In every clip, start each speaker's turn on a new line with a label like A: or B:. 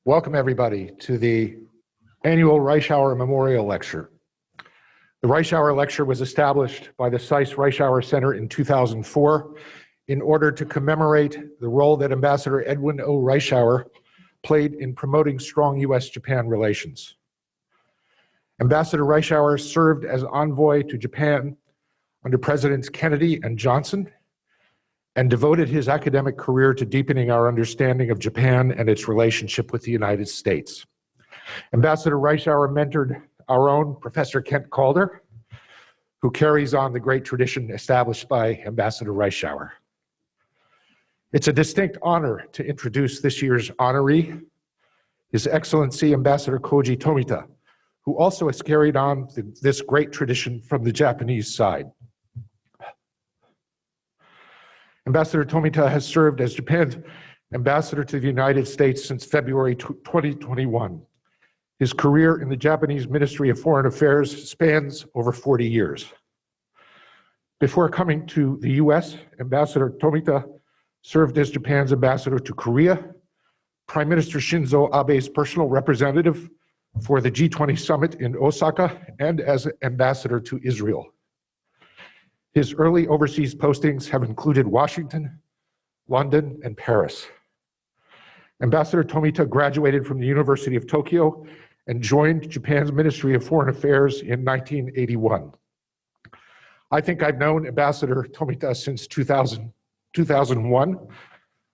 A: Welcome everybody to the annual Reischauer Memorial Lecture. The Reischauer Lecture was established by the Reischauer Center in 2004 in order to commemorate the role that Ambassador Edwin O. Reischauer played in promoting strong U.S.-Japan relations. Ambassador Reischauer served as envoy to Japan under Presidents Kennedy and Johnson and devoted his academic career to deepening our understanding of Japan and its relationship with the United States. Ambassador Reischauer mentored our own Professor Kent Calder, who carries on the great tradition established by Ambassador Reischauer. It's a distinct honor to introduce this year's honoree, His Excellency Ambassador Koji Tomita, who also has carried on this great tradition from the Japanese side. Ambassador Tomita has served as Japan's ambassador to the United States since February 2021. His career in the Japanese Ministry of Foreign Affairs spans over 40 years. Before coming to the US, Ambassador Tomita served as Japan's ambassador to Korea, Prime Minister Shinzo Abe's personal representative for the G20 Summit in Osaka, and as ambassador to Israel. His early overseas postings have included Washington, London, and Paris. Ambassador Tomita graduated from the University of Tokyo and joined Japan's Ministry of Foreign Affairs in 1981. I think I've known Ambassador Tomita since 2001,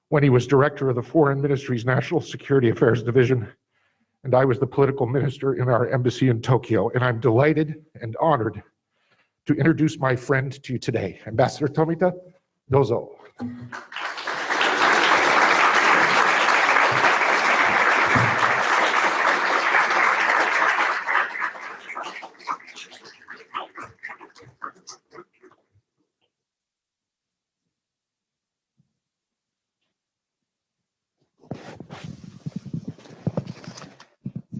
A: when he was director of the Foreign Ministry's National Security Affairs Division, and I was the political minister in our embassy in Tokyo, and I'm delighted and honored to introduce my friend to you today. Ambassador Tomita, dozo.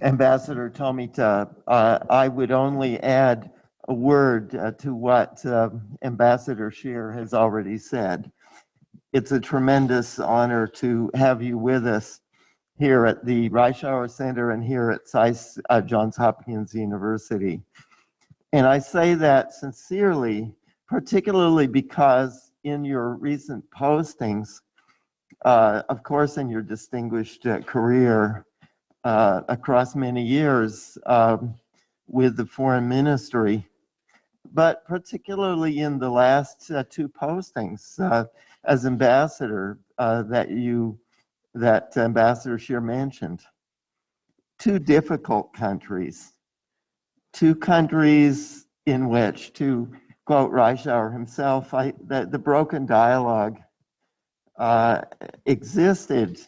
B: Ambassador Tomita, I would only add a word to what Ambassador Scheer has already said. It's a tremendous honor to have you with us here at the Reischauer Center and here at Johns Hopkins University. And I say that sincerely, particularly because in your recent postings, of course in your distinguished career across many years with the Foreign Ministry, but particularly in the last two postings as ambassador that Ambassador Scheer mentioned. Two difficult countries, two countries in which, to quote Reischauer himself, the broken dialogue existed,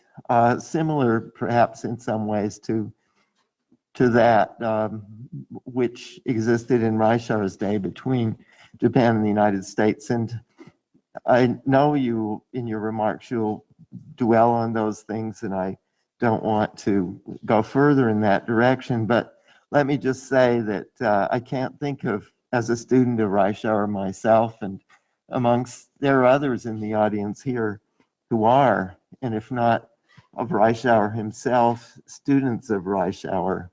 B: similar perhaps in some ways to that which existed in Reischauer's day between Japan and the United States. And I know you, in your remarks, you'll dwell on those things, and I don't want to go further in that direction, but let me just say that I can't think of, as a student of Reischauer myself, and there are others in the audience here who are, and if not of Reischauer himself, students of Reischauer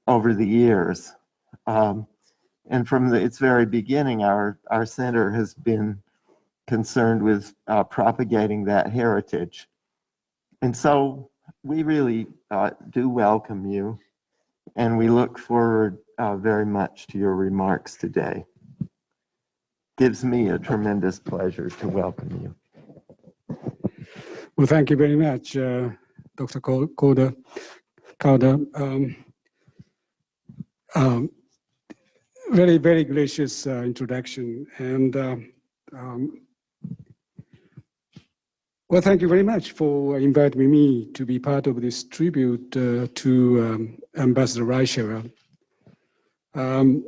B: over the years. And from its very beginning, our center has been concerned with propagating that heritage. And so we really do welcome you, and we look forward very much to your remarks today. Gives me a tremendous pleasure to welcome you.
C: Well, thank you very much, Dr. Calder. Very, very gracious introduction. And well, thank you very much for inviting me to be part of this tribute to Ambassador Reischauer. The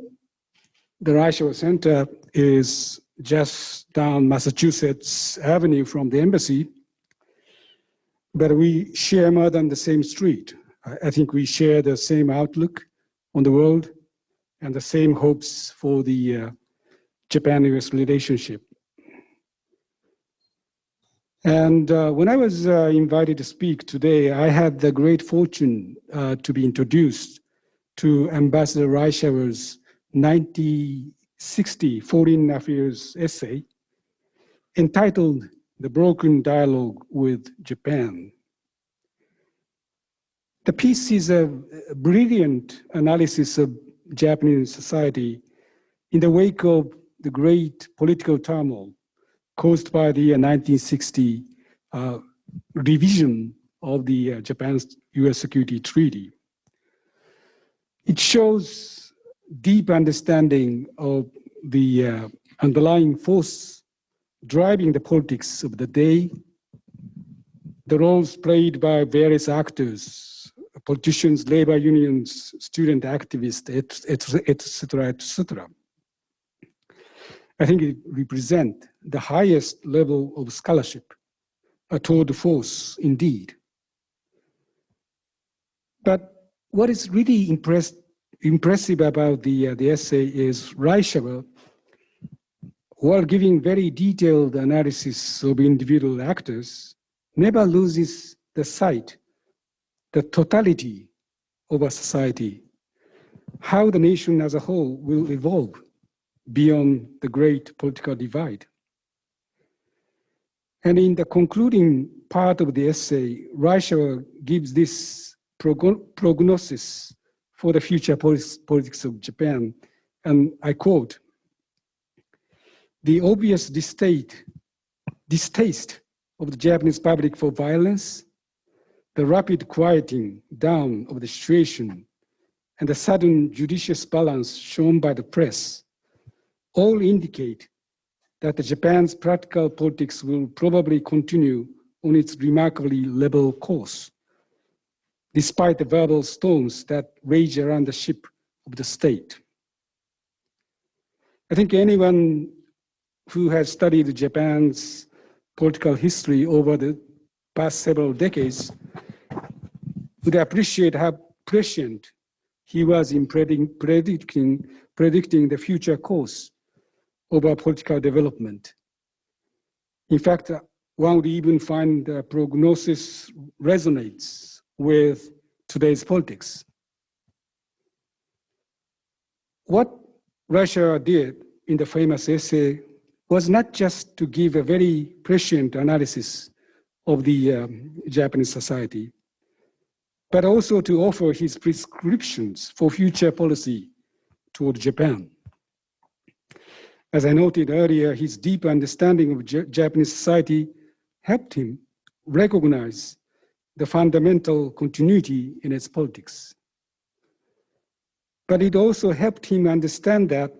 C: Reischauer Center is just down Massachusetts Avenue from the embassy, but we share more than the same street. I think we share the same outlook on the world and the same hopes for the Japan-US relationship. And when I was invited to speak today, I had the great fortune to be introduced to Ambassador Reischauer's 1960 Foreign Affairs essay entitled The Broken Dialogue with Japan. The piece is a brilliant analysis of Japanese society in the wake of the great political turmoil caused by the 1960 revision of the Japan's US Security Treaty. It shows deep understanding of the underlying force driving the politics of the day, the roles played by various actors, politicians, labor unions, student activists, etc., etc. I think it represents the highest level of scholarship, a tour de force indeed. But what is really impressive about the essay is Reischauer, while giving very detailed analysis of individual actors, never loses the sight, the totality of a society, how the nation as a whole will evolve beyond the great political divide. And in the concluding part of the essay, Reischauer gives this prognosis for the future politics of Japan, and I quote, "The obvious distaste of the Japanese public for violence, the rapid quieting down of the situation, and the sudden judicious balance shown by the press all indicate that Japan's practical politics will probably continue on its remarkably level course, despite the verbal storms that rage around the ship of the state." I think anyone who has studied Japan's political history over the past several decades would appreciate how prescient he was in predicting the future course of our political development. In fact, one would even find the prognosis resonates with today's politics. What Russia did in the famous essay was not just to give a very prescient analysis of the Japanese society, but also to offer his prescriptions for future policy toward Japan. As I noted earlier, his deep understanding of Japanese society helped him recognize the fundamental continuity in its politics. But it also helped him understand that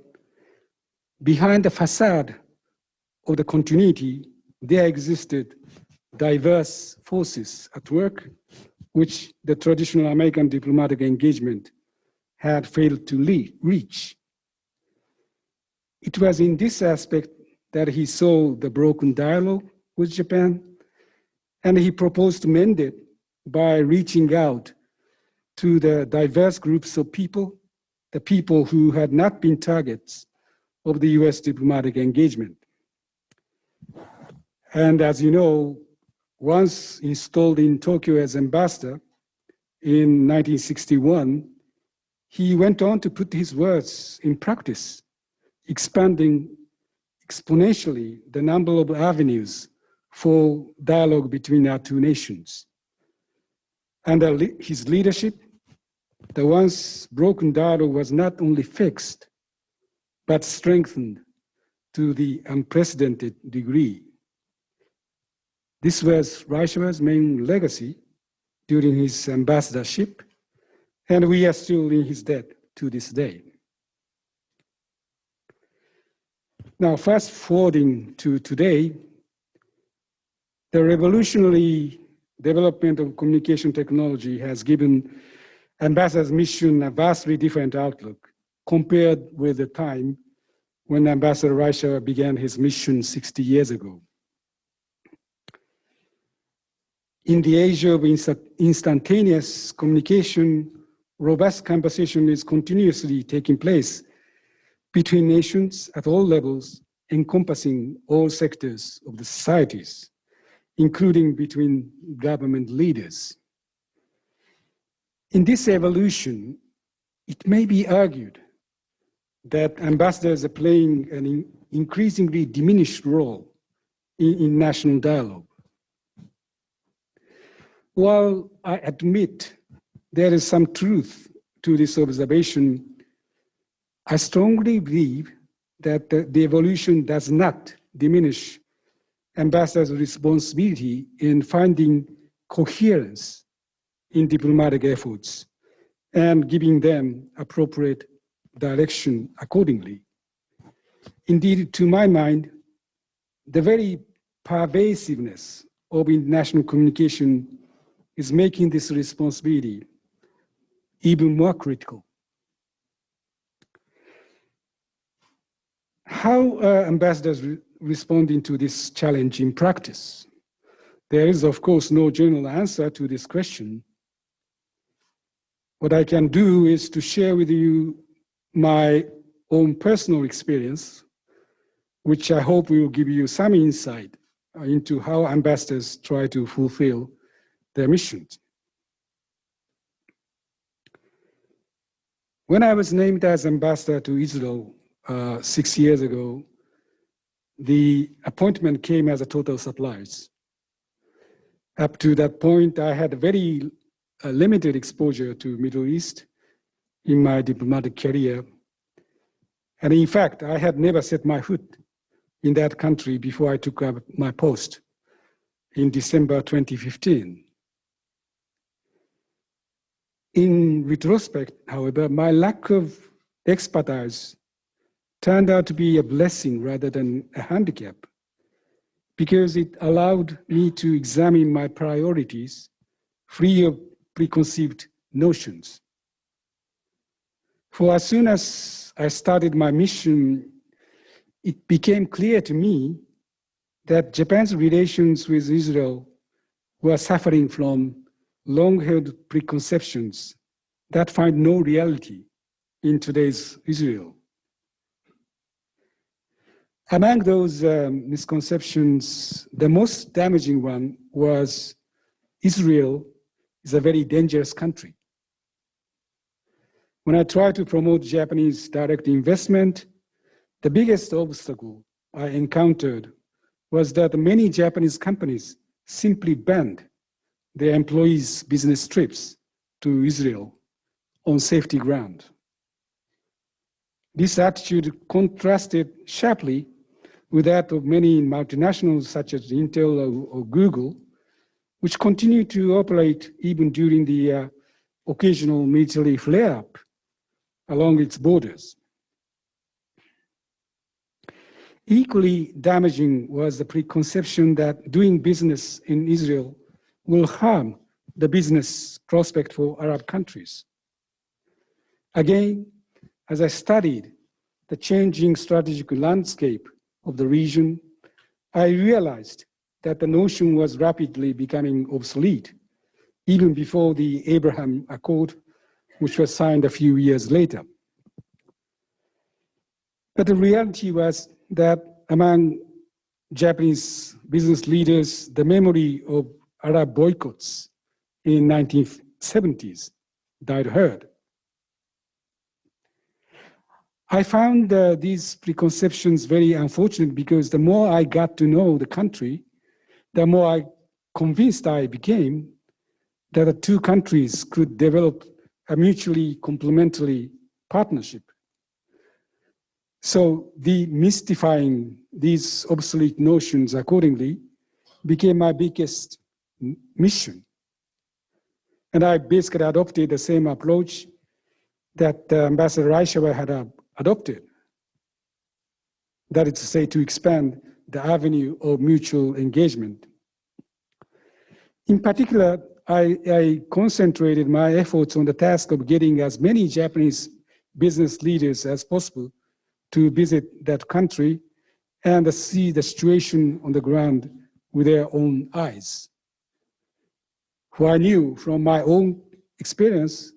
C: behind the facade of the continuity, there existed diverse forces at work, which the traditional American diplomatic engagement had failed to reach. It was in this aspect that he saw the broken dialogue with Japan, and he proposed to mend it by reaching out to the diverse groups of people, the people who had not been targets of the US diplomatic engagement. And as you know, once installed in Tokyo as ambassador in 1961, he went on to put his words in practice, expanding exponentially the number of avenues for dialogue between our two nations. Under his leadership, the once broken dialogue was not only fixed, but strengthened to the unprecedented degree. This was Reischauer's main legacy during his ambassadorship, and we are still in his debt to this day. Now, fast forwarding to today, the revolutionary development of communication technology has given ambassador's mission a vastly different outlook compared with the time when Ambassador Reischauer began his mission 60 years ago. In the age of instantaneous communication, robust conversation is continuously taking place between nations at all levels, encompassing all sectors of the societies. including between government leaders. In this evolution, it may be argued that ambassadors are playing an increasingly diminished role in national dialogue. While I admit there is some truth to this observation, I strongly believe that the evolution does not diminish ambassadors' responsibility in finding coherence in diplomatic efforts and giving them appropriate direction accordingly. Indeed, to my mind, the very pervasiveness of international communication is making this responsibility even more critical. How are ambassadors responding to this challenge in practice? There is, of course, no general answer to this question. What I can do is to share with you my own personal experience, which I hope will give you some insight into how ambassadors try to fulfill their missions. When I was named as ambassador to Israel 6 years ago, the appointment came as a total surprise. Up to that point, I had very limited exposure to Middle East in my diplomatic career. And in fact, I had never set my foot in that country before I took up my post in December 2015. In retrospect, however, my lack of expertise turned out to be a blessing rather than a handicap, because it allowed me to examine my priorities free of preconceived notions. For as soon as I started my mission, it became clear to me that Japan's relations with Israel were suffering from long-held preconceptions that find no reality in today's Israel. Among those misconceptions, the most damaging one was Israel is a very dangerous country. When I tried to promote Japanese direct investment, the biggest obstacle I encountered was that many Japanese companies simply banned their employees' business trips to Israel on safety ground. This attitude contrasted sharply with that of many multinationals such as Intel or Google, which continue to operate even during the occasional military flare-up along its borders. Equally damaging was the preconception that doing business in Israel will harm the business prospect for Arab countries. Again, as I studied the changing strategic landscape of the region, I realized that the notion was rapidly becoming obsolete, even before the Abraham Accord, which was signed a few years later. But the reality was that among Japanese business leaders, the memory of Arab boycotts in 1970s died hard. I found these preconceptions very unfortunate because the more I got to know the country, the more convinced I became that the two countries could develop a mutually complementary partnership. So demystifying these obsolete notions accordingly became my biggest mission. And I basically adopted the same approach that Ambassador Reischauer had adopted. That is to say, to expand the avenue of mutual engagement. In particular, I concentrated my efforts on the task of getting as many Japanese business leaders as possible to visit that country and see the situation on the ground with their own eyes. For I knew from my own experience,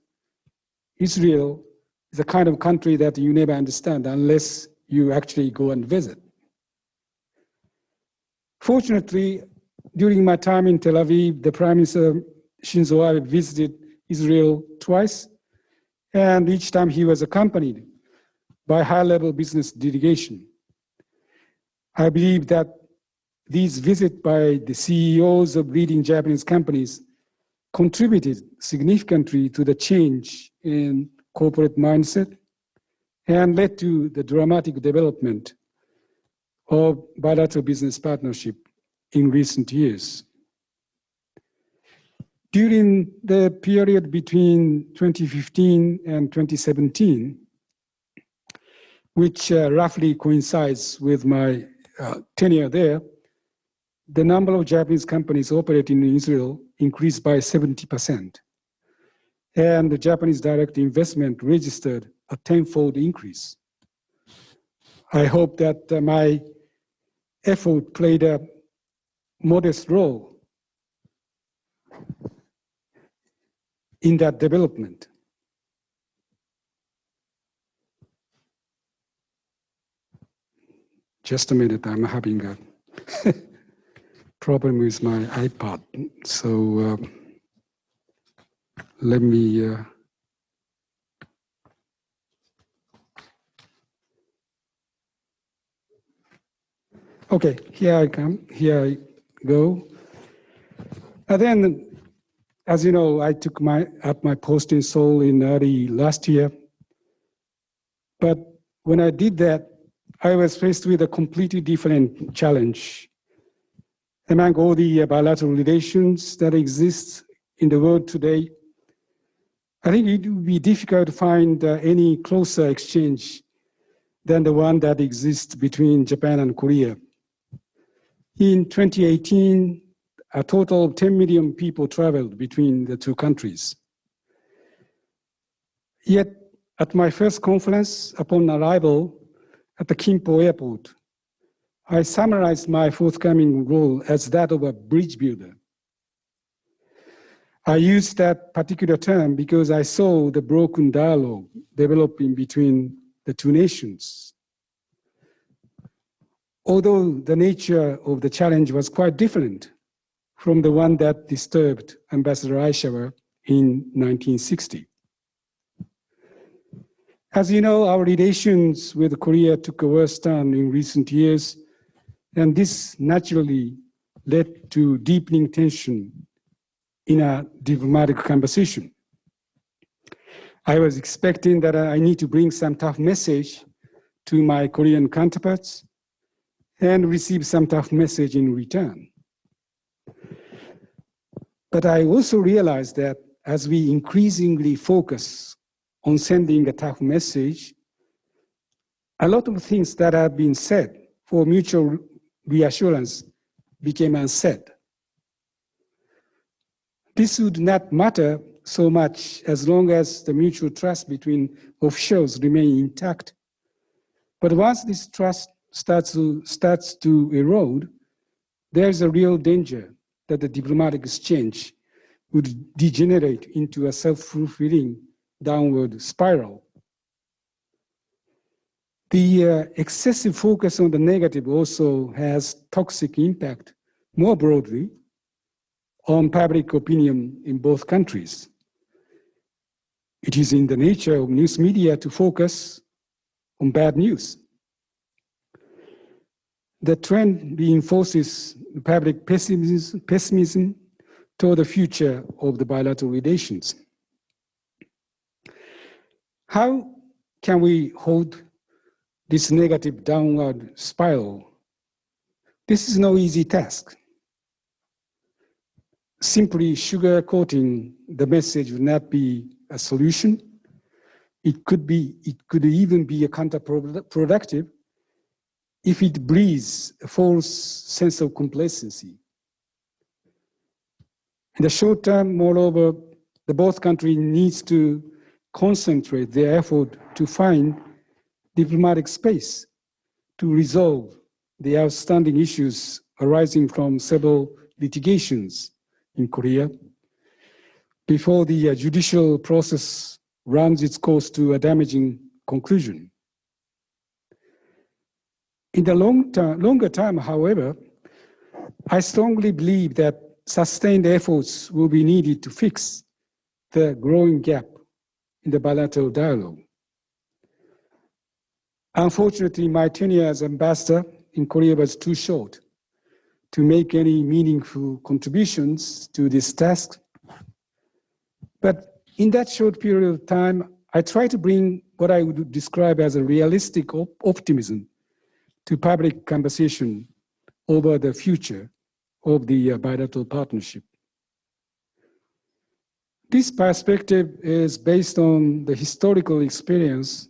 C: Israel is a kind of country that you never understand unless you actually go and visit. Fortunately, during my time in Tel Aviv, the Prime Minister Shinzo Abe visited Israel twice, and each time he was accompanied by high-level business delegation. I believe that these visits by the CEOs of leading Japanese companies contributed significantly to the change in corporate mindset and led to the dramatic development of bilateral business partnership in recent years. During the period between 2015 and 2017, which roughly coincides with my tenure there, the number of Japanese companies operating in Israel increased by 70%. And the Japanese direct investment registered a tenfold increase. I hope that my effort played a modest role in that development. Just a minute, I'm having a problem with my iPad. So let me, okay, here I come, here I go. And then, as you know, I took up my post in Seoul in early last year. But when I did that, I was faced with a completely different challenge. Among all the bilateral relations that exist in the world today, I think it would be difficult to find any closer exchange than the one that exists between Japan and Korea. In 2018, a total of 10 million people traveled between the two countries. Yet, at my first conference, upon arrival at the Kimpo Airport, I summarized my forthcoming role as that of a bridge builder. I used that particular term because I saw the broken dialogue developing between the two nations. Although the nature of the challenge was quite different from the one that disturbed Ambassador Reischauer in 1960. As you know, our relations with Korea took a worse turn in recent years, and this naturally led to deepening tension in a diplomatic conversation. I was expecting that I need to bring some tough message to my Korean counterparts and receive some tough message in return. But I also realized that as we increasingly focus on sending a tough message, a lot of things that have been said for mutual reassurance became unsaid. This would not matter so much as long as the mutual trust between officials remain intact. But once this trust starts to erode, there's a real danger that the diplomatic exchange would degenerate into a self-fulfilling downward spiral. The excessive focus on the negative also has toxic impact more broadly on public opinion in both countries. It is in the nature of news media to focus on bad news. The trend reinforces public pessimism toward the future of the bilateral relations. How can we hold this negative downward spiral? This is no easy task. Simply sugarcoating the message would not be a solution. It could even be counterproductive if it breeds a false sense of complacency. In the short term, moreover, the both countries needs to concentrate their effort to find diplomatic space to resolve the outstanding issues arising from several litigations in Korea before the judicial process runs its course to a damaging conclusion. In the longer term, however, I strongly believe that sustained efforts will be needed to fix the growing gap in the bilateral dialogue. Unfortunately, my tenure as ambassador in Korea was too short to make any meaningful contributions to this task. But in that short period of time, I tried to bring what I would describe as a realistic optimism to public conversation over the future of the bilateral partnership. This perspective is based on the historical experience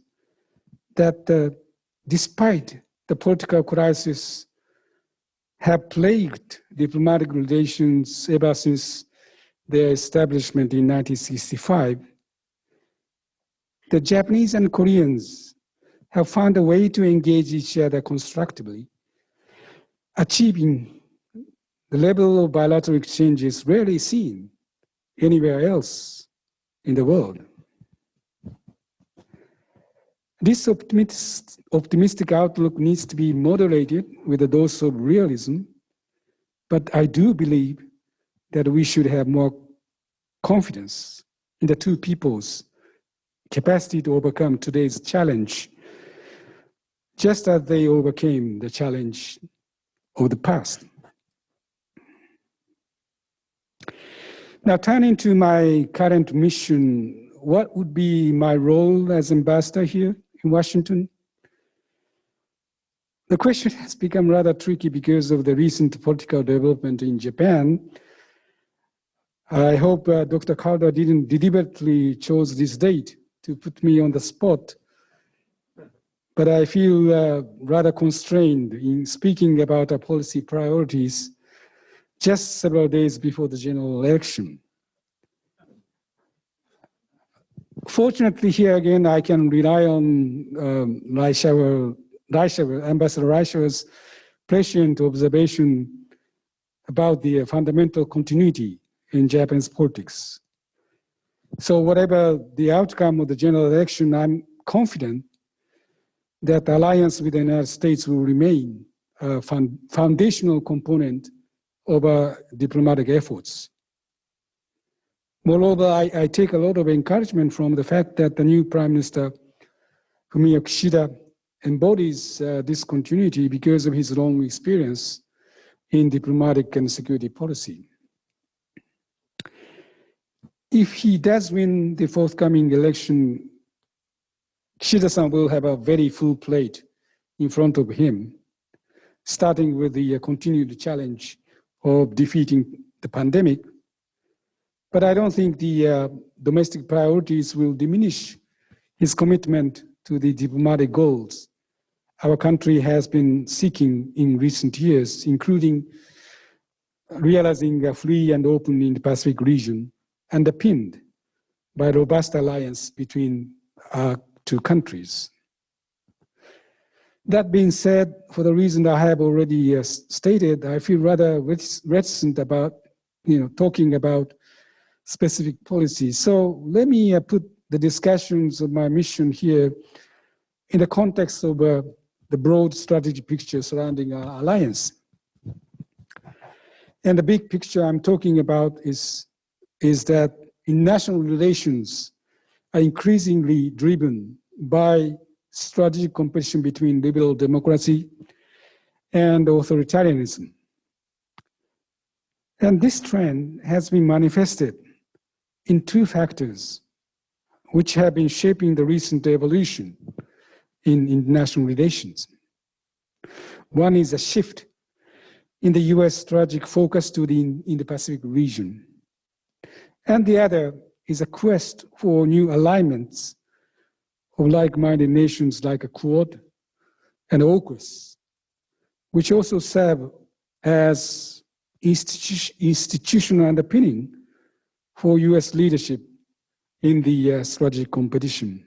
C: that despite the political crisis have plagued diplomatic relations ever since their establishment in 1965, the Japanese and Koreans have found a way to engage each other constructively, achieving the level of bilateral exchanges rarely seen anywhere else in the world. This optimistic outlook needs to be moderated with a dose of realism, but I do believe that we should have more confidence in the two peoples' capacity to overcome today's challenge, just as they overcame the challenge of the past. Now, turning to my current mission, what would be my role as ambassador here in Washington? The question has become rather tricky because of the recent political development in Japan. I hope Dr. Calder didn't deliberately choose this date to put me on the spot, but I feel rather constrained in speaking about our policy priorities just several days before the general election. Fortunately, here again, I can rely on Ambassador Reischauer's prescient observation about the fundamental continuity in Japanese politics. So whatever the outcome of the general election, I'm confident that the alliance with the United States will remain a foundational component of our diplomatic efforts. Moreover, I take a lot of encouragement from the fact that the new Prime Minister, Fumio Kishida, embodies this continuity because of his long experience in diplomatic and security policy. If he does win the forthcoming election, Kishida-san will have a very full plate in front of him, starting with the continued challenge of defeating the pandemic. But I don't think the domestic priorities will diminish his commitment to the diplomatic goals our country has been seeking in recent years, including realizing a free and open Indo-Pacific region underpinned by a robust alliance between our two countries. That being said, for the reason I have already stated, I feel rather reticent about talking about specific policies. So let me put the discussions of my mission here in the context of the broad strategic picture surrounding our alliance. And the big picture I'm talking about is that international relations are increasingly driven by strategic competition between liberal democracy and authoritarianism. And this trend has been manifested in two factors which have been shaping the recent evolution in international relations. One is a shift in the US strategic focus to the Indo-Pacific region. And the other is a quest for new alignments of like-minded nations like a Quad and AUKUS, which also serve as institutional underpinning for US leadership in the strategic competition.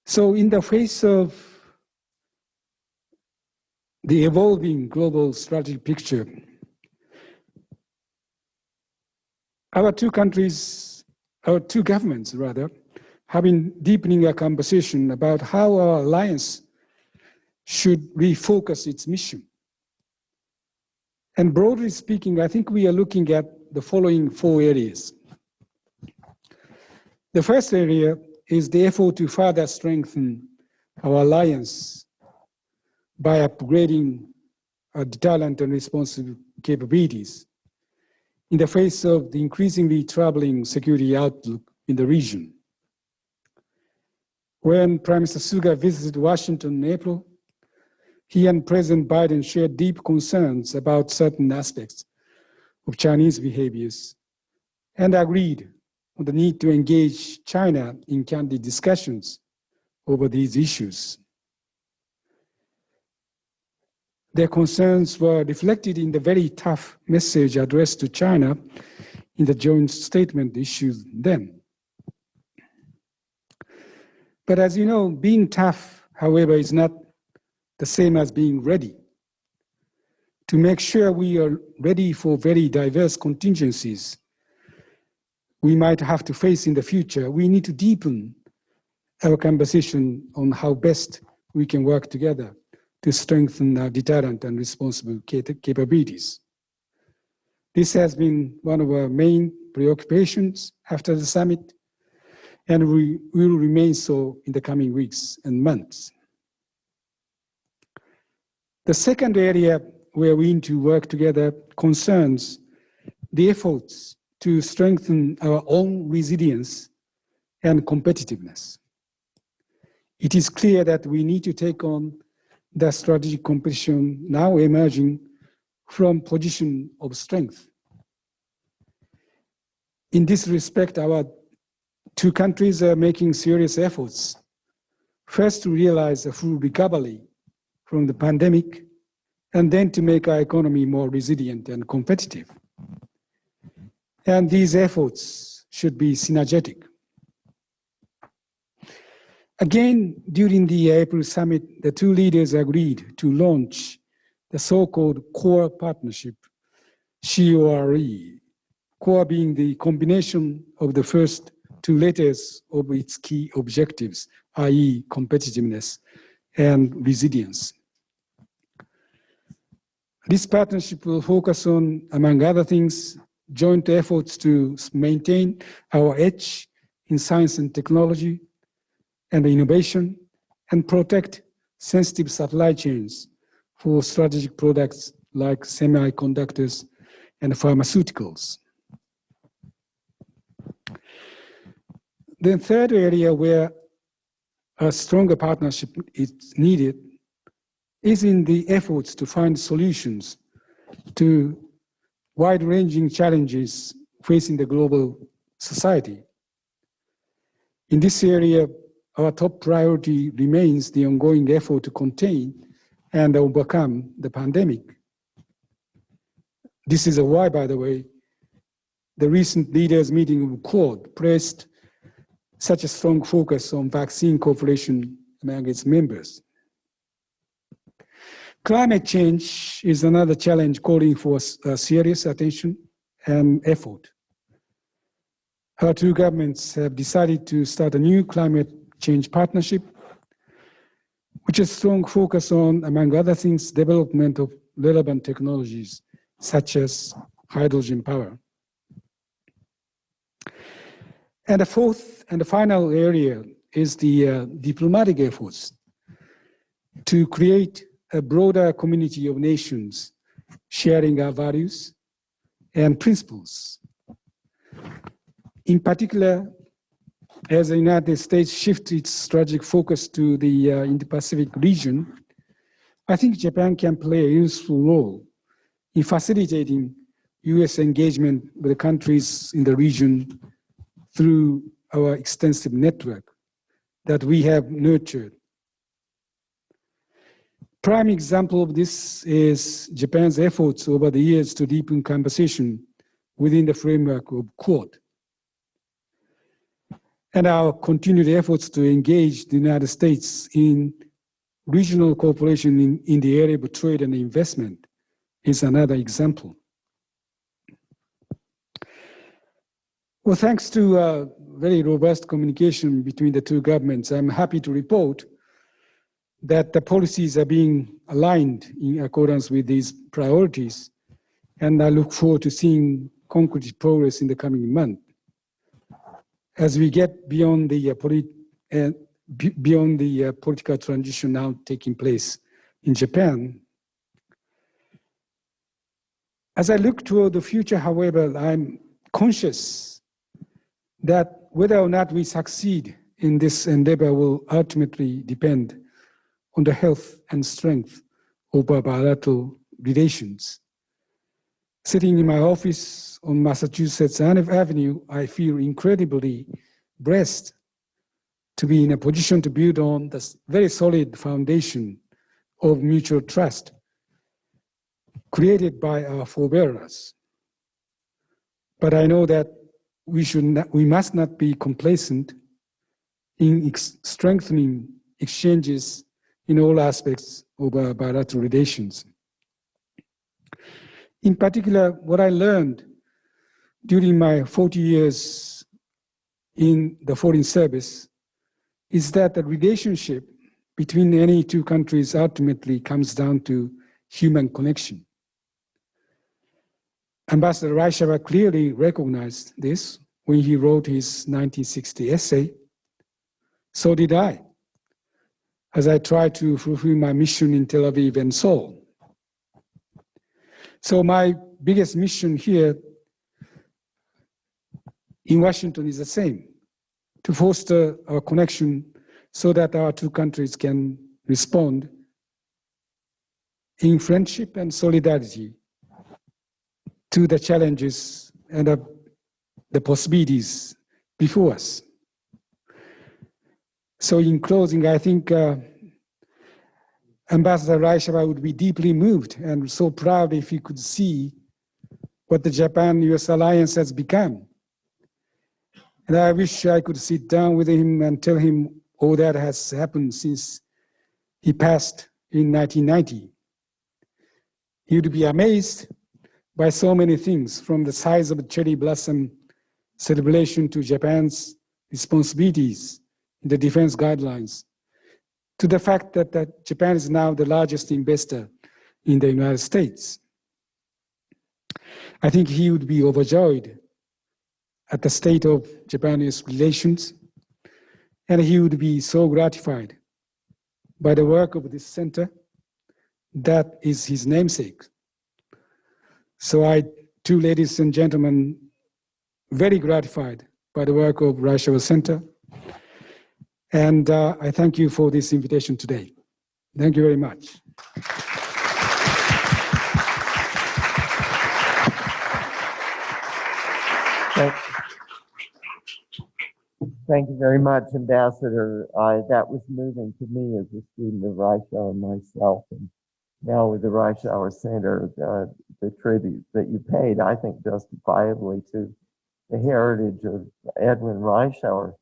C: So in the face of the evolving global strategic picture, our two governments have been deepening a conversation about how our alliance should refocus its mission. And broadly speaking, I think we are looking at the following 4 areas. The first area is the effort to further strengthen our alliance by upgrading our deterrent and responsive capabilities in the face of the increasingly troubling security outlook in the region. When Prime Minister Suga visited Washington in April, he and President Biden shared deep concerns about certain aspects of Chinese behaviors and agreed on the need to engage China in candid discussions over these issues. Their concerns were reflected in the very tough message addressed to China in the joint statement issued then. But as you know, being tough, however, is not the same as being ready. To make sure we are ready for very diverse contingencies we might have to face in the future, we need to deepen our conversation on how best we can work together to strengthen our deterrent and responsible capabilities. This has been one of our main preoccupations after the summit, and we will remain so in the coming weeks and months. The second area where we need to work together concerns the efforts to strengthen our own resilience and competitiveness. It is clear that we need to take on the strategic competition now emerging from position of strength. In this respect, our 2 countries are making serious efforts. First, to realize a full recovery from the pandemic, and then to make our economy more resilient and competitive. And these efforts should be synergetic. Again, during the April summit, the 2 leaders agreed to launch the so-called core partnership, CORE, core being the combination of the first 2 letters of its key objectives, i.e. competitiveness and resilience. This partnership will focus on, among other things, joint efforts to maintain our edge in science and technology and innovation, and protect sensitive supply chains for strategic products like semiconductors and pharmaceuticals. The third area where a stronger partnership is needed is in the efforts to find solutions to wide-ranging challenges facing the global society. In this area, our top priority remains the ongoing effort to contain and overcome the pandemic. This is why, by the way, the recent leaders' meeting of Quad placed such a strong focus on vaccine cooperation among its members. Climate change is another challenge calling for serious attention and effort. Our 2 governments have decided to start a new climate change partnership, which is strong focus on, among other things, development of relevant technologies such as hydrogen power. And the fourth and the final area is the diplomatic efforts to create a broader community of nations sharing our values and principles. In particular, as the United States shifts its strategic focus to the Indo-Pacific region, I think Japan can play a useful role in facilitating US engagement with the countries in the region through our extensive network that we have nurtured. Prime example of this is Japan's efforts over the years to deepen conversation within the framework of Quad, and our continued efforts to engage the United States in regional cooperation in the area of trade and investment is another example. Well, thanks to very robust communication between the 2 governments, I'm happy to report that the policies are being aligned in accordance with these priorities, and I look forward to seeing concrete progress in the coming month. As we get beyond the political transition now taking place in Japan, as I look toward the future, however, I'm conscious that whether or not we succeed in this endeavor will ultimately depend on the health and strength of our bilateral relations. Sitting in my office on Massachusetts Avenue, I feel incredibly blessed to be in a position to build on this very solid foundation of mutual trust created by our forebearers. But I know that we must not be complacent in strengthening exchanges in all aspects of our bilateral relations. In particular, what I learned during my 40 years in the foreign service is that the relationship between any two countries ultimately comes down to human connection. Ambassador Reischauer clearly recognized this when he wrote his 1960 essay. So did I, as I tried to fulfill my mission in Tel Aviv and Seoul. So my biggest mission here in Washington is the same, to foster our connection so that our two countries can respond in friendship and solidarity to the challenges and the possibilities before us. So in closing, I think Ambassador Reischauer would be deeply moved and so proud if he could see what the Japan-US alliance has become. And I wish I could sit down with him and tell him all that has happened since he passed in 1990. He would be amazed by so many things, from the size of a cherry blossom celebration to Japan's responsibilities in the defense guidelines, to the fact that Japan is now the largest investor in the United States. I think he would be overjoyed at the state of Japan-US relations, and he would be so gratified by the work of this center that is his namesake. So I, too, ladies and gentlemen, very gratified by the work of Reischauer Center, and I thank you for this invitation today. Thank you very much.
B: Thank you very much, Ambassador. That was moving to me as a student of Reischauer myself, and now with the Reischauer Center, the tribute that you paid, I think justifiably, to the heritage of Edwin Reischauer.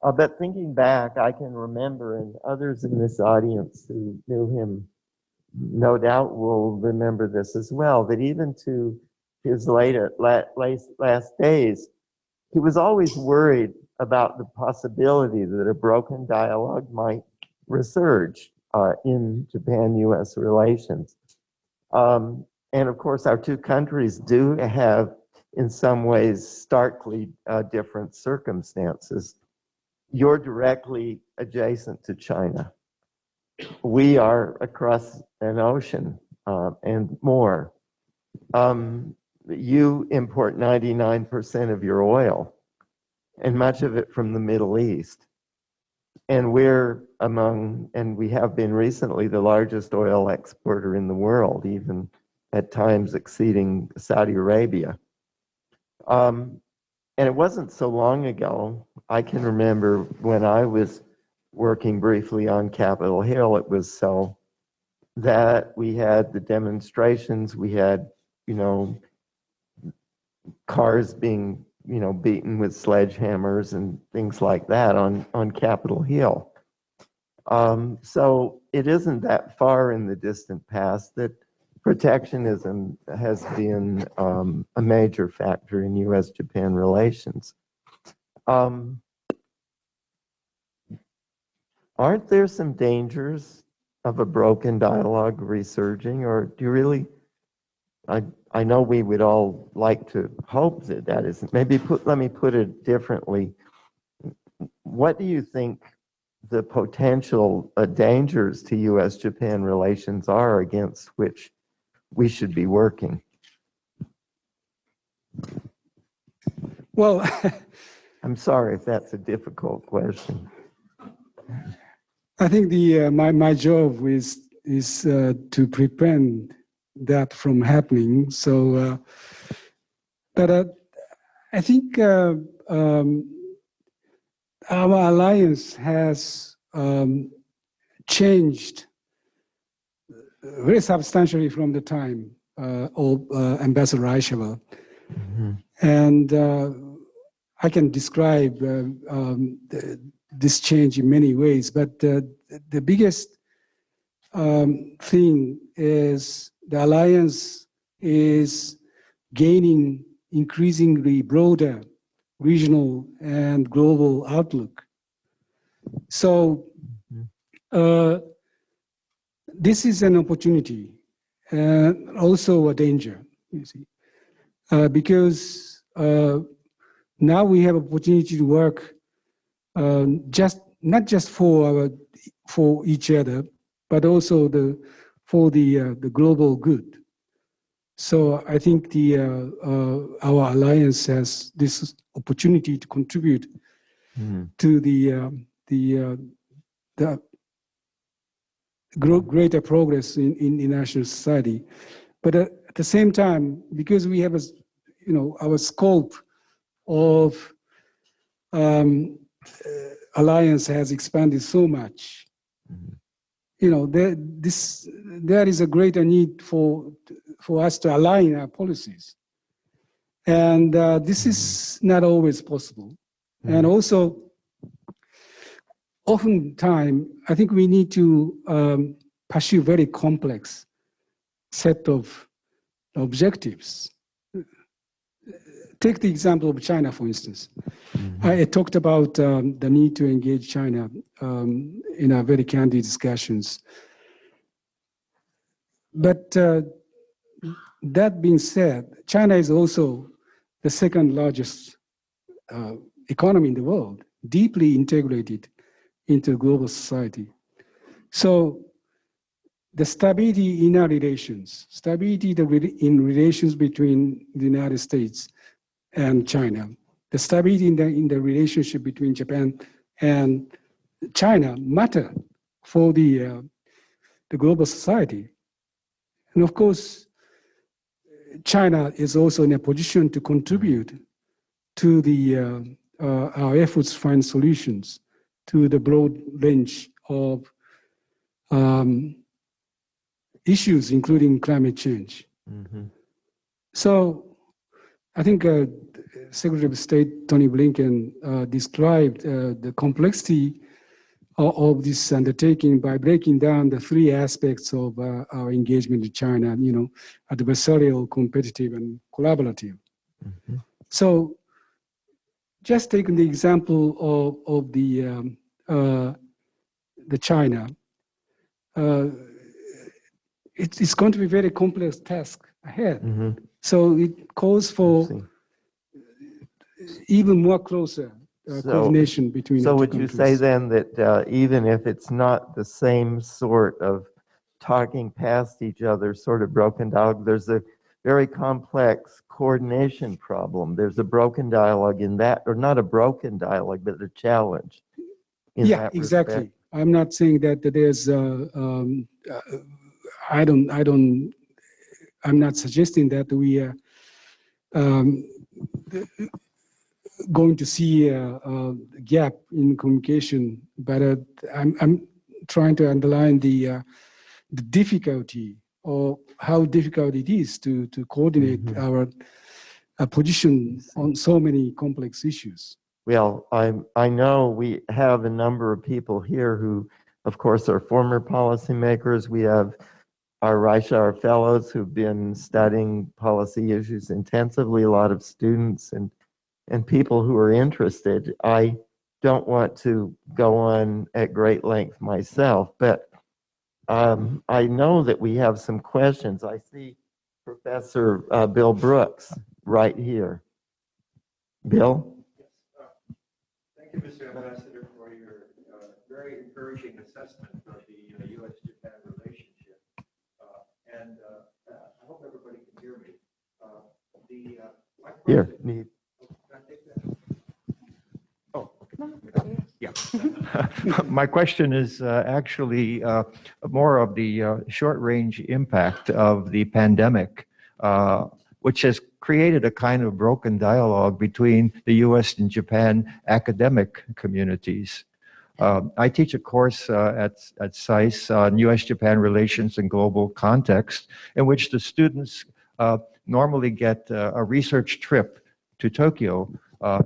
B: But thinking back, I can remember, and others in this audience who knew him no doubt will remember this as well, that even to his last days, he was always worried about the possibility that a broken dialogue might resurge in Japan-US relations. And of course, our two countries do have, in some ways, starkly different circumstances. You're directly adjacent to China. We are across an ocean and more. You import 99% of your oil, and much of it from the Middle East. And we're among, and we have been recently, the largest oil exporter in the world, even at times exceeding Saudi Arabia. And it wasn't so long ago, I can remember when I was working briefly on Capitol Hill, it was so that we had the demonstrations, we had, cars being, beaten with sledgehammers and things like that on Capitol Hill. So it isn't that far in the distant past that protectionism has been a major factor in US-Japan relations. Aren't there some dangers of a broken dialogue resurging, or do you really I know we would all like to hope that that isn't. Let me put it differently. What do you think the potential dangers to U.S.-Japan relations are against which we should be working?
C: Well,
B: I'm sorry if that's a difficult question.
C: I think my job is to prevent that from happening. So, but I think our alliance has changed very substantially from the time of Ambassador Reischauer.
B: Mm-hmm.
C: And I can describe this change in many ways, but the biggest thing is the alliance is gaining increasingly broader regional and global outlook. So this is an opportunity and also a danger, you see, because now we have opportunity to work not just for each other, but also for the global good. So I think our alliance has this opportunity to contribute to the greater progress in international society. But at the same time, because we have our scope of alliance has expanded so much, there is a greater need for us to align our policies. And this is not always possible. And also, oftentimes, I think we need to pursue very complex set of objectives. Take the example of China, for instance. I talked about the need to engage China in our very candid discussions. But that being said, China is also the second largest economy in the world, deeply integrated into global society. So the stability in our relations, stability in relations between the United States and China, the stability in the relationship between Japan and China matter for the global society. And of course, China is also in a position to contribute to our efforts to find solutions to the broad range of issues, including climate change. So I think Secretary of State Tony Blinken described the complexity of this undertaking by breaking down the three aspects of our engagement with China, adversarial, competitive, and collaborative. So just taking the example of the China, it's going to be a very complex task ahead. So it calls for even more closer coordination between the two countries. So
B: would you say then that even if it's not the same sort of talking past each other, sort of broken dialogue, there's a very complex coordination problem. There's a broken dialogue in that, or not a broken dialogue, but a challenge.
C: Yeah, exactly. I'm not saying that there's I'm not suggesting that we are going to see a gap in communication, but I'm trying to underline the difficulty, or how difficult it is to coordinate our position on so many complex issues.
B: Well, I know we have a number of people here who, of course, are former policymakers. We have our Reischauer Fellows who've been studying policy issues intensively, a lot of students and people who are interested. I don't want to go on at great length myself, but I know that we have some questions. I see Professor Bill Brooks right here. Bill?
D: Thank you, Mr. Ambassador, for your very encouraging assessment of the U.S.-Japan relationship. I hope everybody can hear me. My
B: Here,
D: question-
B: need.
D: Can I take that? Oh, yeah. My question is actually more of the short-range impact of the pandemic, which has created a kind of broken dialogue between the U.S. and Japan academic communities. I teach a course at SAIS on U.S.-Japan relations and global context, in which the students normally get a research trip to Tokyo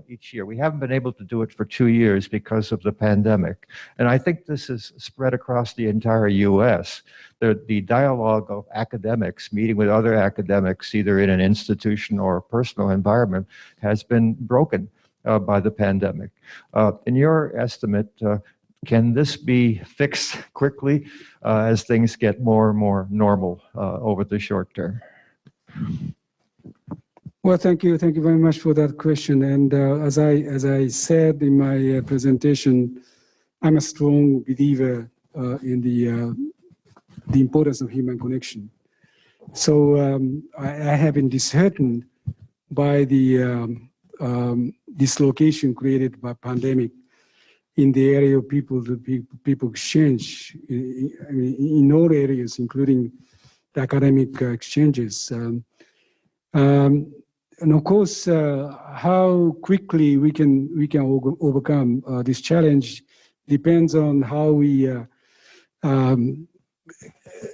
D: each year. We haven't been able to do it for 2 years because of the pandemic. And I think this is spread across the entire U.S. The dialogue of academics meeting with other academics, either in an institution or a personal environment, has been broken by the pandemic. In your estimate, can this be fixed quickly as things get more and more normal over the short term?
C: Well, thank you very much for that question. And as I said in my presentation, I'm a strong believer in the importance of human connection. So I have been disheartened by the dislocation created by pandemic in the area of people exchange in all areas, including the academic exchanges. And of course, how quickly we can overcome this challenge depends on how we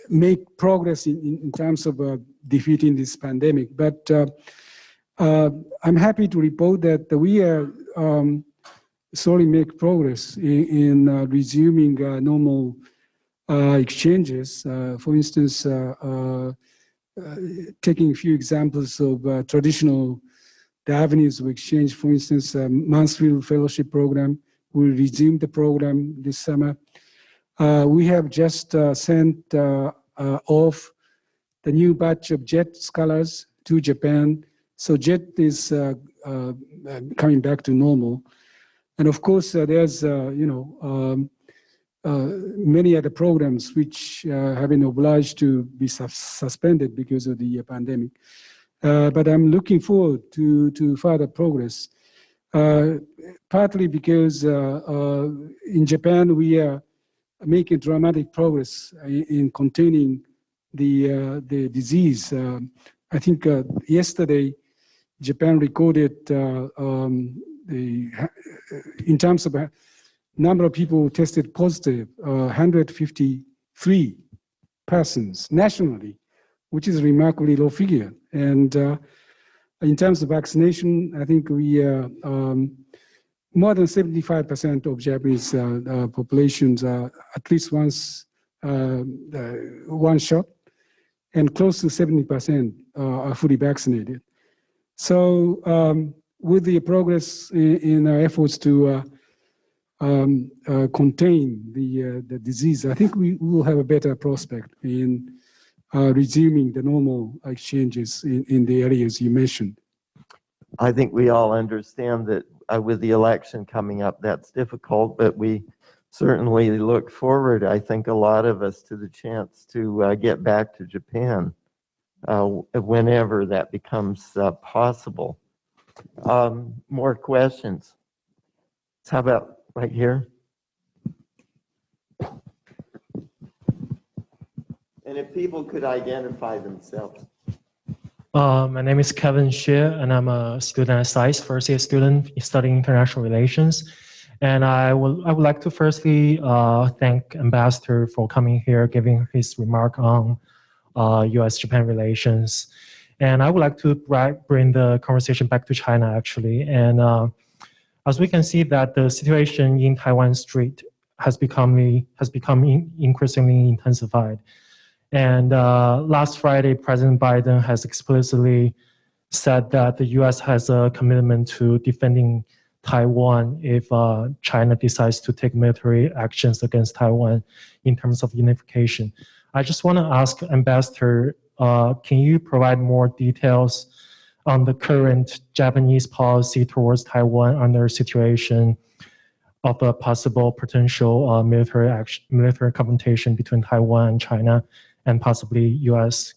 C: make progress in terms of defeating this pandemic. But I'm happy to report that we are slowly make progress in resuming normal exchanges. For instance, taking a few examples of traditional avenues of exchange, for instance, Mansfield Fellowship Program, we'll resume the program this summer. We have just sent off the new batch of JET scholars to Japan. So JET is coming back to normal. And of course, there's, many other programs which have been obliged to be suspended because of the pandemic. But I'm looking forward to further progress, partly because in Japan we are making dramatic progress in containing the disease. I think yesterday Japan recorded in terms of number of people who tested positive, 153 persons nationally, which is a remarkably low figure. And in terms of vaccination, I think we are more than 75% of Japanese populations are at least once one shot, and close to 70% are fully vaccinated. So with the progress in our efforts to contain the disease, I think we will have a better prospect in resuming the normal exchanges in the areas you mentioned.
B: I think we all understand that with the election coming up, that's difficult, but we certainly look forward, I think a lot of us, to the chance to get back to Japan whenever that becomes possible. More questions? How about right here? And if people could identify themselves.
E: My name is Kevin Xie, and I'm a student at SAIS, first-year student studying international relations. And I would like to firstly thank Ambassador for coming here, giving his remark on U.S.-Japan relations. And I would like to bring the conversation back to China, actually. And as we can see that the situation in Taiwan Strait has become increasingly intensified. And last Friday, President Biden has explicitly said that the U.S. has a commitment to defending Taiwan if China decides to take military actions against Taiwan in terms of unification. I just want to ask Ambassador can you provide more details on the current Japanese policy towards Taiwan under a situation of a possible potential military confrontation between Taiwan and China, and possibly U.S.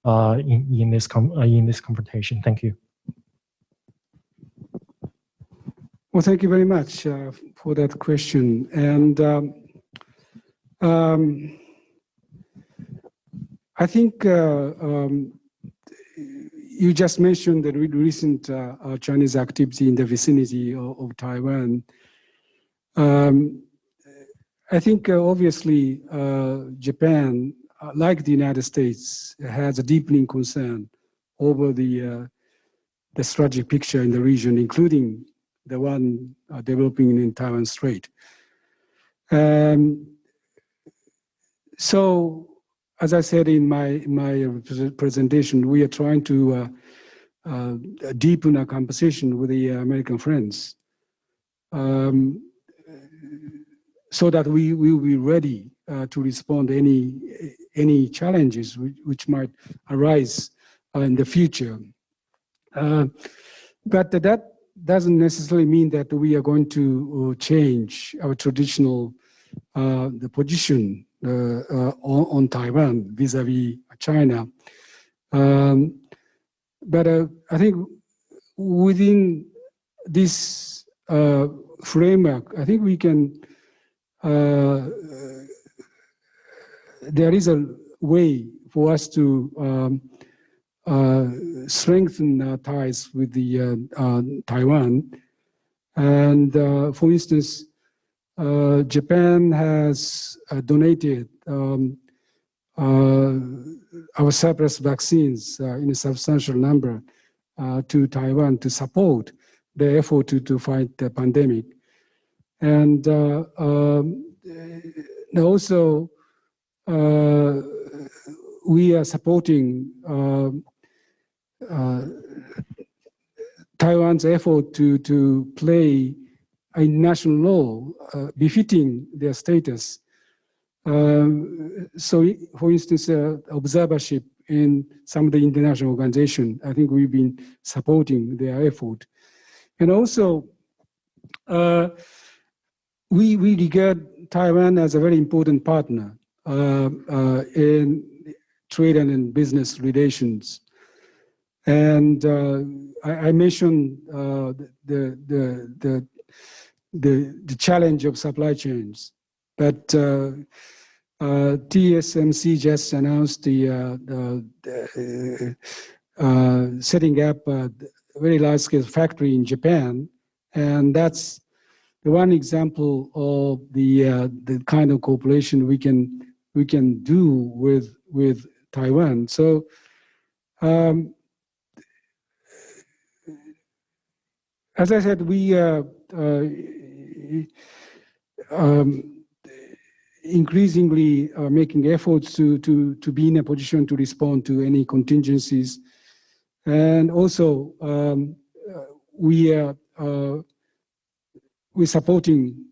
E: In this confrontation? Thank you.
C: Well, thank you very much for that question. And I think you just mentioned the recent Chinese activity in the vicinity of Taiwan. I think obviously Japan, like the United States, has a deepening concern over the strategic picture in the region, including the one developing in Taiwan Strait. So, as I said in my presentation, we are trying to deepen our conversation with the American friends, so that we will be ready to respond to any challenges which might arise in the future. But that doesn't necessarily mean that we are going to change our traditional the position on Taiwan vis-a-vis China. But I think within this framework, I think we can, there is a way for us to strengthen our ties with the Taiwan. And for instance, Japan has donated our surplus vaccines in a substantial number to Taiwan to support the effort to fight the pandemic. And also, we are supporting Taiwan's effort to play a national role befitting their status. So, for instance, observership in some of the international organizations, I think we've been supporting their effort. And also, we regard Taiwan as a very important partner in trade and in business relations. And I mentioned the challenge of supply chains, but TSMC just announced setting up a very large-scale factory in Japan, and that's the one example of the kind of cooperation we can do with Taiwan. So. As I said, we are increasingly making efforts to be in a position to respond to any contingencies. And also, we're supporting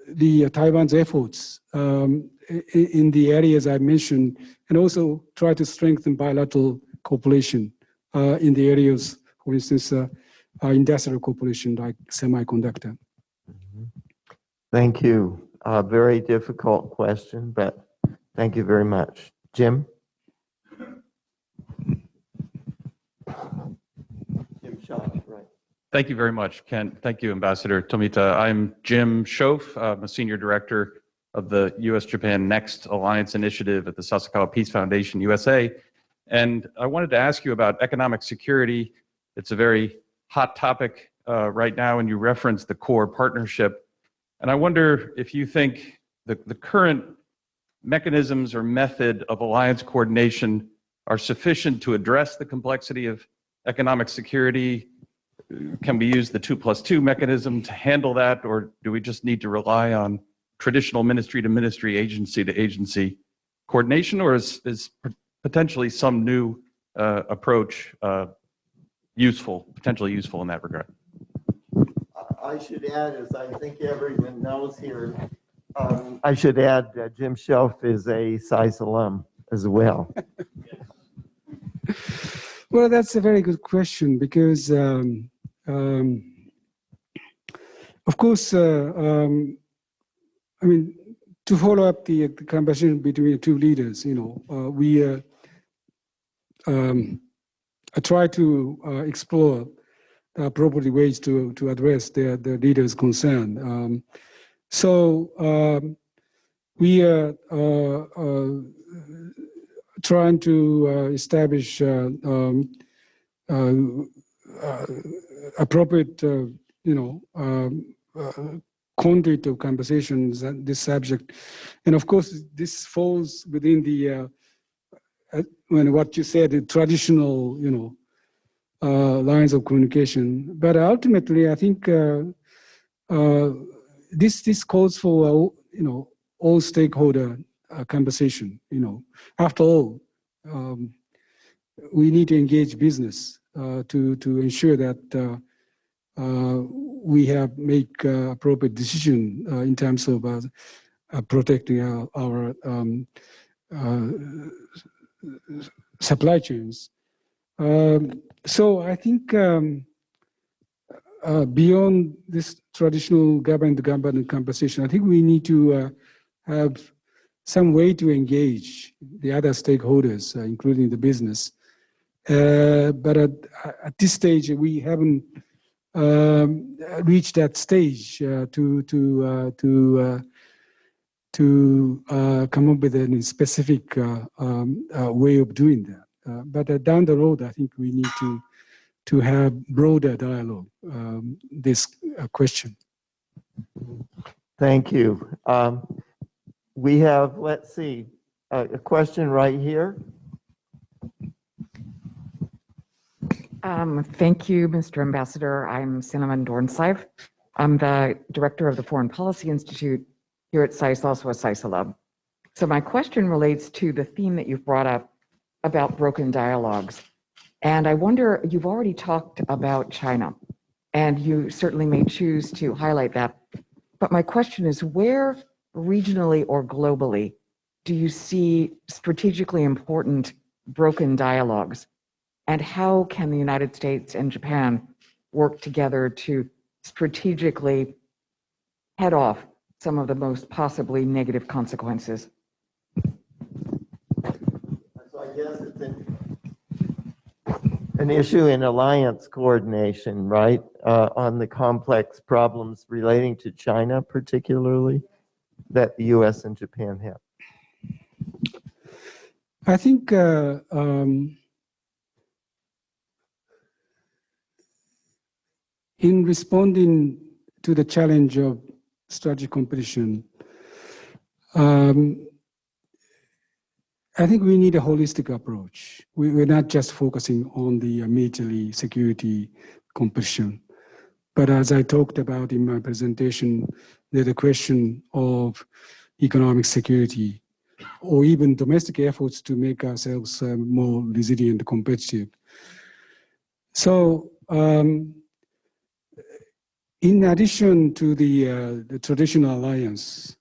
C: the Taiwan's efforts in the areas I mentioned, and also try to strengthen bilateral cooperation in the areas, for instance, industrial cooperation like semiconductor.
B: Thank you. Very difficult question, but thank you very much. Jim? Jim Shaw, right.
F: Thank you very much, Kent. Thank you, Ambassador Tomita. I'm Jim Schoaf. I'm a senior director of the U.S.-Japan Next Alliance Initiative at the Sasakawa Peace Foundation, USA. And I wanted to ask you about economic security. It's a very hot topic right now, and you referenced the core partnership. And I wonder if you think the current mechanisms or method of alliance coordination are sufficient to address the complexity of economic security. Can we use the 2+2 mechanism to handle that, or do we just need to rely on traditional ministry-to-ministry, agency-to-agency coordination, or is potentially some new approach potentially useful in that regard?
B: I should add, as I think everyone knows here, I should add that Jim Schoaf is a SAIS alum. as well?
C: Well, that's a very good question because, of course, I mean, to follow up the conversation between the two leaders, we try to explore appropriate ways to address the leaders' concern. So we are trying to establish appropriate, conduit of conversations on this subject, and of course, this falls within the what you said, the traditional, lines of communication. But ultimately, I think this calls for all stakeholder conversation. After all, we need to engage business to ensure that we have make appropriate decision in terms of protecting our supply chains. So I think beyond this traditional government conversation, I think we need to have some way to engage the other stakeholders, including the business. But at this stage, we haven't reached that stage to come up with a specific way of doing that. But down the road, I think we need to have broader dialogue this question.
B: Thank you. We have, let's see, a question right here.
G: Thank you, Mr. Ambassador. I'm Cinnamon Dornsive. I'm the director of the Foreign Policy Institute here at SAIS, also a SAIS alum. So my question relates to the theme that you've brought up about broken dialogues. And I wonder, you've already talked about China, and you certainly may choose to highlight that. But my question is, where regionally or globally do you see strategically important broken dialogues? And how can the United States and Japan work together to strategically head off some of the most possibly negative consequences?
B: So I guess it's an issue in alliance coordination, right? On the complex problems relating to China, particularly, that the U.S. and Japan have.
C: I think in responding to the challenge of strategic competition, I think we need a holistic approach. We're not just focusing on the military security competition, but as I talked about in my presentation, there's a question of economic security or even domestic efforts to make ourselves more resilient and competitive. So, in addition to the traditional alliance,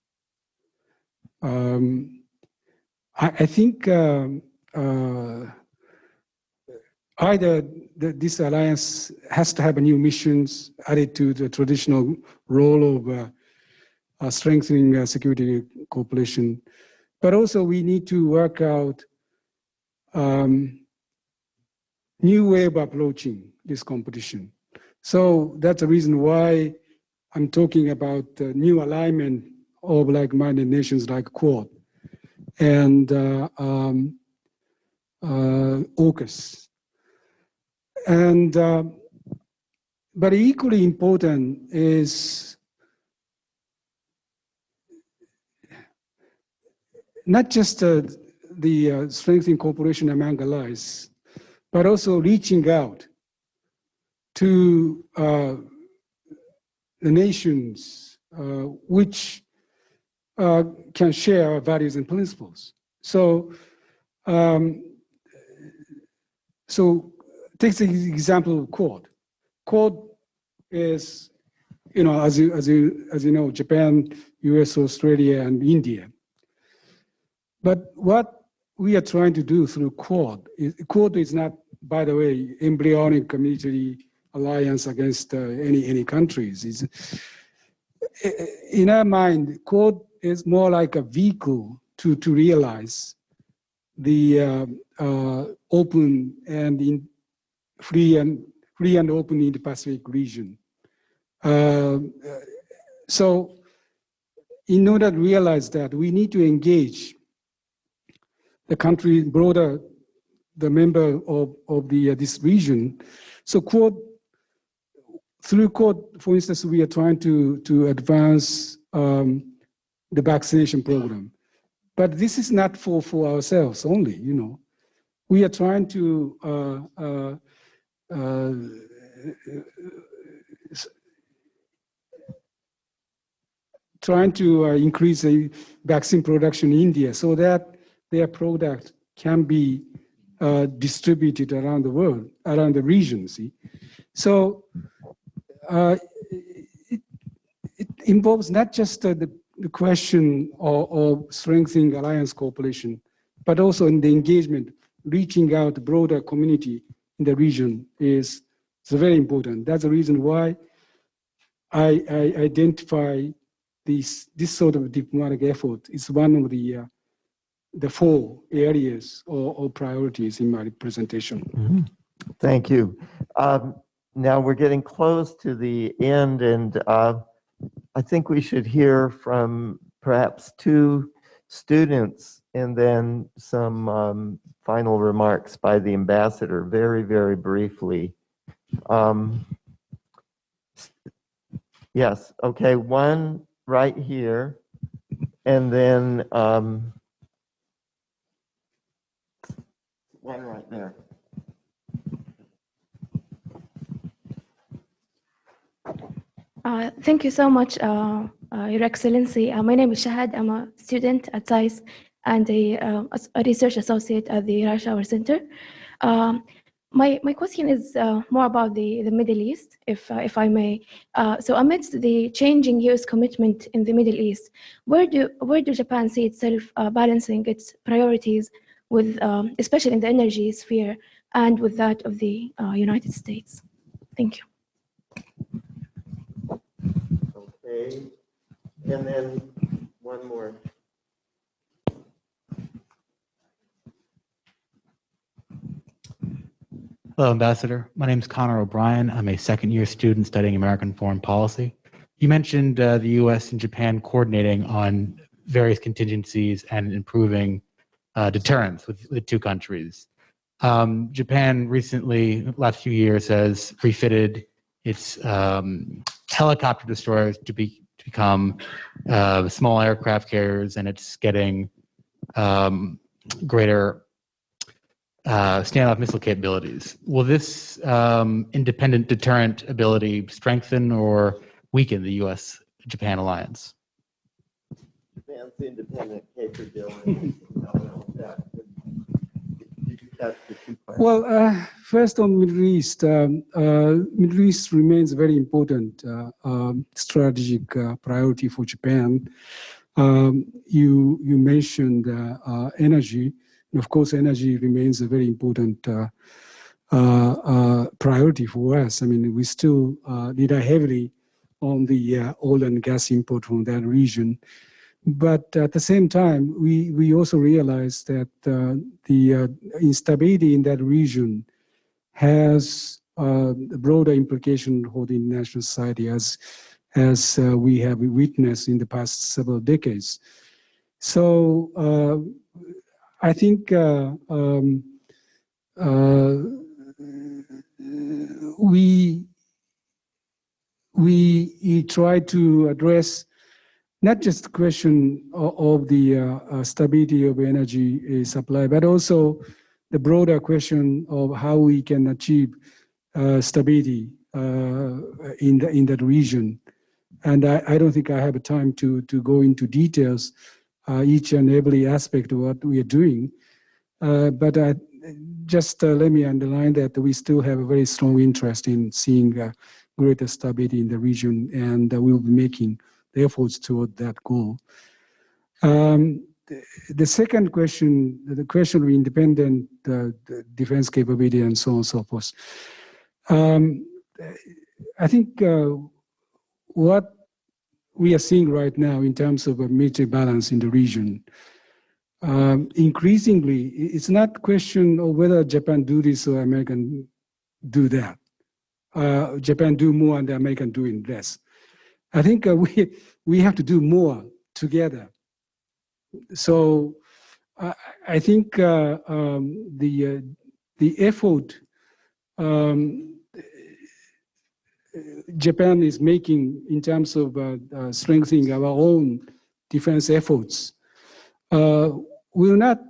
C: I think either this alliance has to have a new missions added to the traditional role of strengthening security cooperation, but also we need to work out new way of approaching this competition. So that's the reason why I'm talking about new alignment of like-minded nations like Quad and AUKUS. And but equally important is not just the strengthening cooperation among allies, but also reaching out to the nations which can share our values and principles. So, take the example of Quad. Quad is, as you know, Japan, US, Australia, and India. But what we are trying to do through Quad. Quad is not, by the way, embryonic military alliance against any countries. In our mind, Quad is more like a vehicle to realize the open and free and open Indo-Pacific region. So in order to realize that, we need to engage the country broader, the member of this region. So through Quad, for instance, we are trying to advance the vaccination program. But this is not for ourselves only, you know. We are trying to increase the vaccine production in India so that their product can be distributed around the world, around the region, see. So it involves not just the question of strengthening alliance cooperation, but also in the engagement, reaching out the broader community in the region is very important. That's the reason why I identify this sort of diplomatic effort is one of the 4 areas or priorities in my presentation.
B: Mm-hmm. Thank you. Now we're getting close to the end, and I think we should hear from perhaps 2 students and then some final remarks by the ambassador, very, very briefly. Yes, okay, one right here, and then one right there.
H: Thank you so much, Your Excellency. My name is Shahad. I'm a student at SAIS and a research associate at the Reischauer Center. My question is more about the Middle East, if I may. So amidst the changing U.S. commitment in the Middle East, where do Japan see itself balancing its priorities with, especially in the energy sphere, and with that of the United States? Thank you.
B: Okay, and then one more.
I: Hello, Ambassador. My name is Connor O'Brien. I'm a second-year student studying American foreign policy. You mentioned the U.S. and Japan coordinating on various contingencies and improving deterrence with the 2 countries. Japan recently, last few years, has refitted its helicopter destroyers to become small aircraft carriers, and it's getting greater standoff missile capabilities. Will this independent deterrent ability strengthen or weaken the U.S.-Japan alliance?
B: Japan's independent capability.
C: Well, first on Middle East, Middle East remains a very important strategic priority for Japan. You mentioned energy. And of course, energy remains a very important priority for us. I mean, we still rely heavily on the oil and gas import from that region. But at the same time, we also realize that the instability in that region has a broader implication for the international society, as we have witnessed in the past several decades. So I think we try to address not just the question of the stability of energy supply, but also the broader question of how we can achieve stability in that region. And I don't think I have time to go into details, each and every aspect of what we are doing. But just let me underline that we still have a very strong interest in seeing greater stability in the region, and we'll be making the efforts toward that goal. the second question, the question of independent defense capability and so on and so forth. I think what we are seeing right now in terms of a military balance in the region, increasingly, it's not a question of whether Japan do this or American do that. Japan do more and the American doing less. I think we have to do more together. So I think the effort Japan is making in terms of strengthening our own defense efforts will not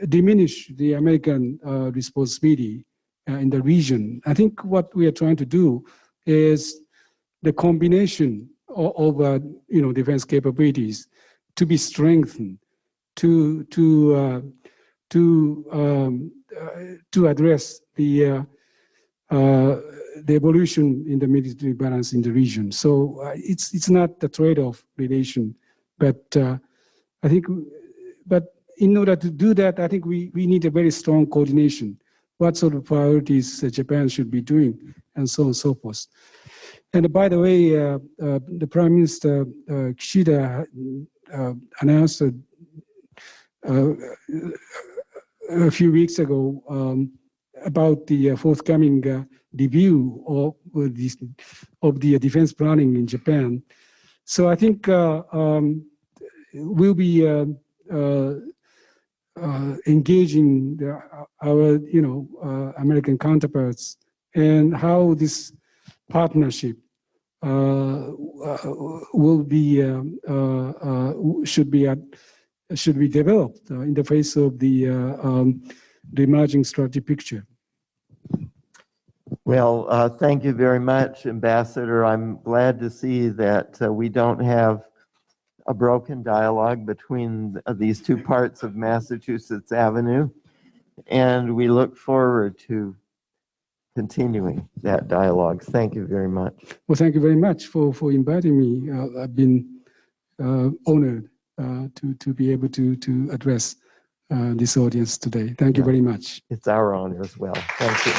C: diminish the American responsibility in the region. I think what we are trying to do is the combination of defense capabilities to be strengthened to address the evolution in the military balance in the region. So it's not a trade-off relation, but I think, but in order to do that, I think we need a very strong coordination. What sort of priorities Japan should be doing, and so on and so forth. And by the way, the Prime Minister Kishida announced a few weeks ago about the forthcoming review of the defense planning in Japan. So I think we'll be engaging our American counterparts and how this partnership will be should be developed in the face of the emerging strategy picture.
B: Well, thank you very much, Ambassador. I'm glad to see that we don't have a broken dialogue between these two parts of Massachusetts Avenue, and we look forward to continuing that dialogue. Thank you very much.
C: Well, thank you very much for inviting me. I've been honored to be able to address this audience today. Thank you very much.
B: It's our honor as well. Thank you.